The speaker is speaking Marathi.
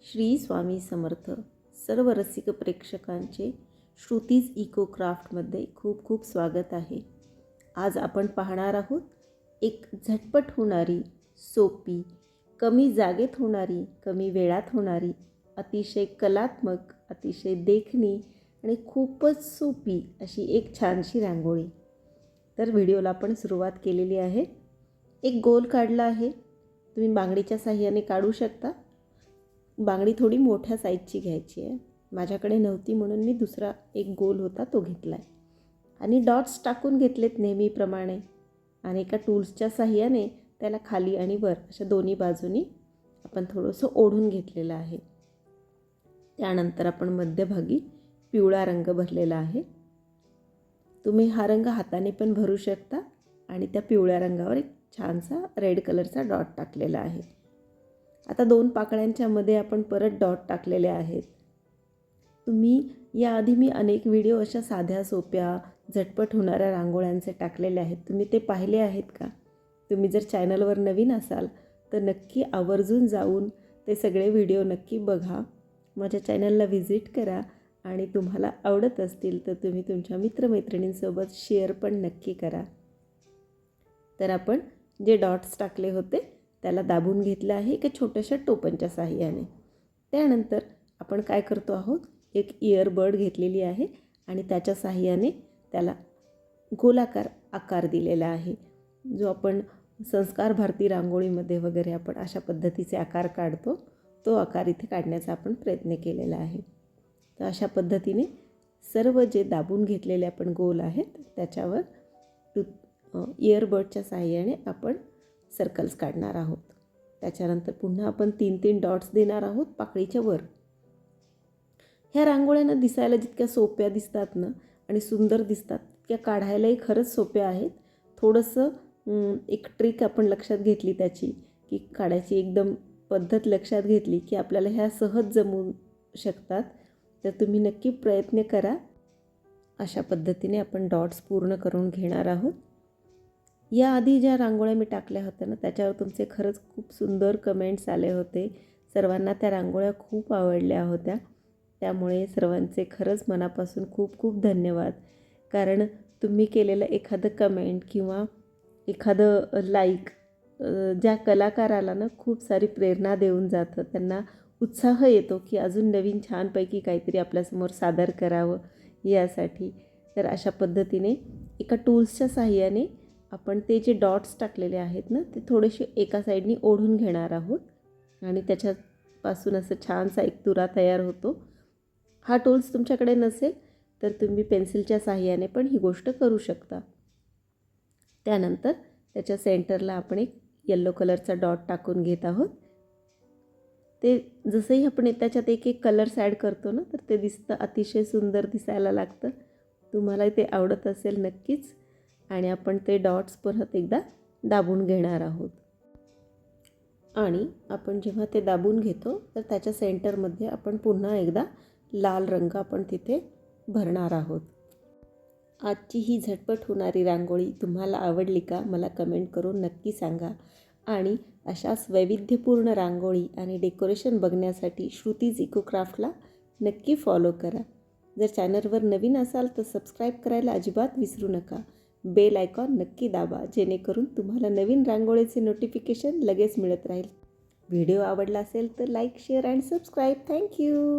श्री स्वामी समर्थ. सर्व रसिक प्रेक्षकांचे श्रुतीज इको क्राफ्टमध्ये खूप खूप स्वागत आहे. आज आपण पाहणार आहोत एक झटपट होणारी, सोपी, कमी जागेत होणारी, कमी वेळात होणारी, अतिशय कलात्मक, अतिशय देखणी आणि खूपच सोपी अशी एक छानशी रांगोळी. तर व्हिडिओला आपण सुरुवात केलेली आहे. एक गोल काढला आहे. तुम्ही बांगडीच्या साहाय्याने काढू शकता. बांगडी थोडी मोठ्या साईजची घ्यायची आहे. माझ्याकडे नव्हती म्हणून मी दुसरा एक गोल होता तो घेतला आहे आणि डॉट्स टाकून घेतलेत नेहमीप्रमाणे आणि एका टूल्सच्या साहाय्याने त्याला खाली आणि वर अशा दोन्ही बाजूनी आपण थोडंसं ओढून घेतलेलं आहे. त्यानंतर आपण मध्यभागी पिवळा रंग भरलेला आहे. तुम्ही हा रंग हाताने पण भरू शकता आणि त्या पिवळ्या रंगावर एक छानसा रेड कलरचा डॉट टाकलेला आहे. आता दोन पाकळ्यांच्या मध्ये आपण परत डॉट टाकलेले आहेत. तुम्ही याआधी मी अनेक व्हिडिओ अशा साध्या सोप्या झटपट होणाऱ्या रांगोळ्यांचे टाकलेले आहेत. तुम्ही ते पाहिले आहेत का? तुम्ही जर चॅनलवर नवीन असाल तर नक्की आवर्जून जाऊन ते सगळे व्हिडिओ नक्की बघा. माझ्या चॅनलला व्हिजिट करा आणि तुम्हाला आवडत असतील तर तुम्ही तुमच्या मित्रमैत्रिणींसोबत शेअर पण नक्की करा. तर आपण जे डॉट्स टाकले होते त्याला दाबून घेतलं आहे एका छोट्याशा टोपणच्या साहाय्याने. त्यानंतर आपण काय करतो आहोत, एक इयरबड घेतलेली आहे आणि त्याच्या साहाय्याने त्याला गोलाकार आकार दिलेला आहे. जो आपण संस्कार भारती रांगोळीमध्ये वगैरे आपण अशा पद्धतीचे आकार काढतो तो आकार इथे काढण्याचा आपण प्रयत्न केलेला आहे. तर अशा पद्धतीने सर्व जे दाबून घेतलेले आपण गोल आहेत त्याच्यावर इयरबडच्या साहाय्याने आपण सर्कल्स काढणार आहोत. त्याच्यानंतर पुन्हा आपण 3-3 डॉट्स देणार आहोत पाकळीच्या वर. ह्या रांगोळ्यांना दिसायला जितक्या सोप्या दिसतात ना आणि सुंदर दिसतात त्या काढायलाही खरंच सोप्या आहेत. थोडंसं एक ट्रिक आपण लक्षात घेतली त्याची की काढायची एकदम पद्धत लक्षात घेतली की आपल्याला ह्या सहज जमू शकतात. तर तुम्ही नक्की प्रयत्न करा. अशा पद्धतीने आपण डॉट्स पूर्ण करून घेणार आहोत. याआधी ज्या रांगोळ्या मी टाकल्या होत्या ना त्याच्यावर तुमचे खरंच खूप सुंदर कमेंट्स आले होते. सर्वांना त्या रांगोळ्या खूप आवडल्या होत्या. त्यामुळे सर्वांचे खरंच मनापासून खूप खूप धन्यवाद. कारण तुम्ही केलेलं एखादं कमेंट किंवा एखादं लाईक ज्या कलाकाराला ना खूप सारी प्रेरणा देऊन जातं. त्यांना उत्साह येतो की अजून नवीन छानपैकी काहीतरी आपल्यासमोर सादर करावं यासाठी. तर अशा पद्धतीने एका टूल्सच्या साहाय्याने आपण ते जे डॉट्स टाकलेले आहेत ना ते थोडेसे एका साईडनी ओढून घेणार आहोत आणि त्याच्यापासून असं छानसा एक तुरा तयार होतो. हा टूल्स तुमच्याकडे नसेल तर तुम्ही पेन्सिलच्या साहाय्याने पण ही गोष्ट करू शकता. त्यानंतर त्याच्या सेंटरला आपण एक येलो कलरचा डॉट टाकून घेत आहोत. ते जसंही आपण त्याच्यात एक एक कलर्स ॲड करतो ना तर ते दिसतं अतिशय सुंदर दिसायला लागतं. तुम्हाला ते आवडत असेल नक्कीच. आणि आपण ते डॉट्स परत एकदा दाबून घेणार आहोत. आणि आपण जेव्हा ते दाबून घेतो तर त्याच्या सेंटरमध्ये आपण पुन्हा एकदा लाल रंग आपण तिथे भरणार आहोत. आजची ही झटपट होणारी रांगोळी तुम्हाला आवडली का मला कमेंट करून नक्की सांगा. आणि अशाच वैविध्यपूर्ण रांगोळी आणि डेकोरेशन बघण्यासाठी श्रुतीज इको क्राफ्टला नक्की फॉलो करा. जर चॅनलवर नवीन असाल तर सबस्क्राईब करायला अजिबात विसरू नका. बेल आयकॉन नक्की दाबा जेणेकरून तुम्हाला नवीन रांगोळीचे नोटिफिकेशन लगेच मिळत राहील. व्हिडिओ आवडला असेल तर like, share and subscribe. Thank you.